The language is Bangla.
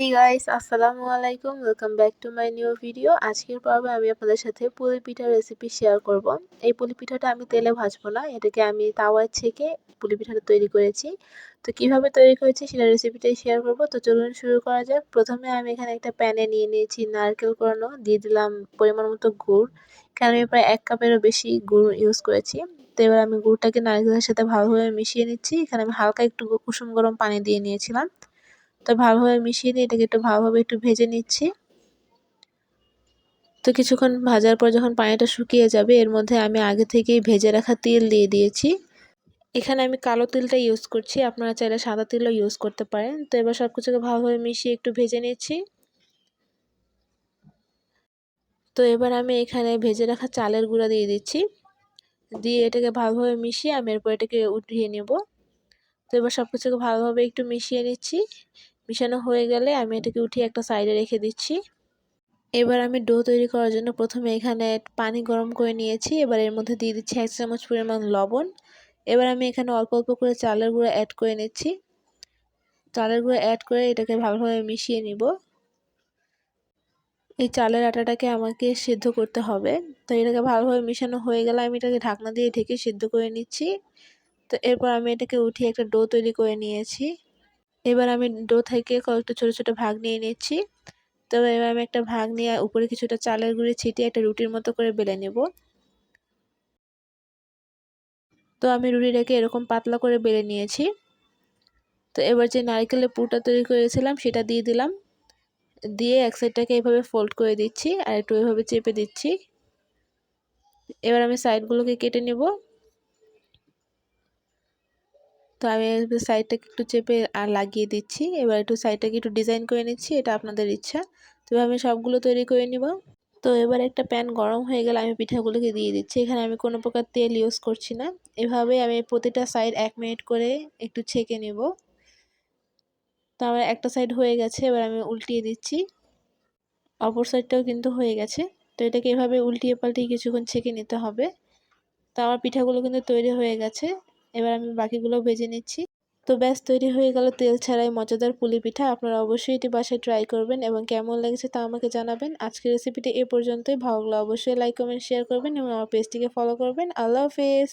Hey guys, আসসালামু আলাইকুম। Welcome back to my new video. আজকের পর্বে আমি আপনাদের সাথে পুলি পিঠার রেসিপি শেয়ার করব। এই পুলি পিঠাটা আমি তেলে ভাজবো না, এটাকে আমি তাওয়ায় ছেঁকে পুলি পিঠাটা তৈরি করেছি। তো কিভাবে তৈরি করেছি সেটা রেসিপিটাই শেয়ার করব। তো চলুন শুরু করা যাক। প্রথমে আমি এখানে একটা প্যানে নিয়ে নিয়েছি নারকেল কোরানো, দিয়ে দিলাম পরিমাণ মতো গুড়। এখানে আমি প্রায় 1 কাপেরও বেশি গুড় ইউজ করেছি। তো এবার আমি গুড়টাকে নারকেলের সাথে ভালোভাবে মিশিয়ে নিচ্ছি। এখানে আমি হালকা একটু কুসুম গরম পানি দিয়ে নিয়েছিলাম। তো ভালোভাবে মিশিয়ে নিয়ে এটাকে একটু ভালোভাবে একটু ভেজে নিচ্ছি। তো কিছুক্ষণ ভাজার পর যখন পানিটা শুকিয়ে যাবে, এর মধ্যে আমি আগে থেকেই ভেজে রাখা তিল দিয়ে দিয়েছি। এখানে আমি কালো তিলটা ইউজ করছি, আপনারা চাইলে সাদা তিলও ইউজ করতে পারেন। তো এবার সব কিছুকে ভালোভাবে মিশিয়ে একটু ভেজে নিচ্ছি। তো এবার আমি এখানে ভেজে রাখা চালের গুঁড়া দিয়ে দিচ্ছি, দিয়ে এটাকে ভালোভাবে মিশিয়ে আমি এরপর এটাকে উঠিয়ে নেব। তো এবার সব কিছুকে ভালোভাবে একটু মিশিয়ে নিচ্ছি। মিশানো হয়ে গেলে আমি এটাকে উঠিয়ে একটা সাইডে রেখে দিচ্ছি। এবার আমি ডো তৈরি করার জন্য প্রথমে এখানে পানি গরম করে নিয়েছি। এবার এর মধ্যে দিয়ে দিচ্ছি 1 চামচ পরিমাণ লবণ। এবার আমি এখানে অল্প অল্প করে চালের গুঁড়া অ্যাড করে নিচ্ছি। চালের গুঁড়া অ্যাড করে এটাকে ভালোভাবে মিশিয়ে নিব। এই চালের আটাটাকে আমাকে সিদ্ধ করতে হবে। তো এটাকে ভালোভাবে মিশানো হয়ে গেলে আমি এটাকে ঢাকনা দিয়ে ঢেকে সিদ্ধ করে নিচ্ছি। তো এরপর আমি এটাকে উঠিয়ে একটা ডো তৈরি করে নিয়েছি। এবার আমি ডো থেকে কয়েকটা ছোট ছোট ভাগ নিয়ে নিচ্ছি। তো এবার আমি একটা ভাগ নিয়ে উপরে কিছুটা চালের গুঁড়ি ছিটিয়ে একটা রুটির মতো করে বেলে নেব। তো আমি রুটিটাকে এরকম পাতলা করে বেলে নিয়েছি। তো এবার যে নারকেলের পুরটা তৈরি করেছিলাম সেটা দিয়ে দিলাম, দিয়ে এক সাইডটাকে এইভাবে ফোল্ড করে দিচ্ছি আর একটু এভাবে চেপে দিচ্ছি। এবার আমি সাইডগুলোকে কেটে নেব। তো আমি সাইডটাকে একটু চেপে আর লাগিয়ে দিচ্ছি। এবার একটু সাইডটাকে একটু ডিজাইন করে নিচ্ছি, এটা আপনাদের ইচ্ছা। তো আমি সবগুলো তৈরি করে নিব। তো এবার একটা প্যান গরম হয়ে গেলে আমি পিঠাগুলোকে দিয়ে দিচ্ছি। এখানে আমি কোনো প্রকার তেল ইউজ করছি না। এভাবে আমি প্রতিটা সাইড 1 মিনিট করে একটু ছেঁকে নেব। তো আমার একটা সাইড হয়ে গেছে, এবার আমি উল্টিয়ে দিচ্ছি। অপর সাইডটাও কিন্তু হয়ে গেছে। তো এটাকে এভাবে উল্টিয়ে পাল্টিয়ে কিছুক্ষণ ছেঁকে নিতে হবে। তো আমার পিঠাগুলো কিন্তু তৈরি হয়ে গেছে। এবার আমি বাকিগুলো ভেজে নিচ্ছি। তো ব্যাস তৈরি হয়ে গেল তেল ছাড়াই মজাদার পুলি পিঠা। আপনারা অবশ্যই এটি বাসায় ট্রাই করবেন এবং কেমন লেগেছে তা আমাকে জানাবেন। আজকের রেসিপিটি এ পর্যন্তই। ভালো লাগলে অবশ্যই লাইক, কমেন্ট, শেয়ার করবেন এবং আমার পেজটিকে ফলো করবেন। আল্লাহ হাফেজ।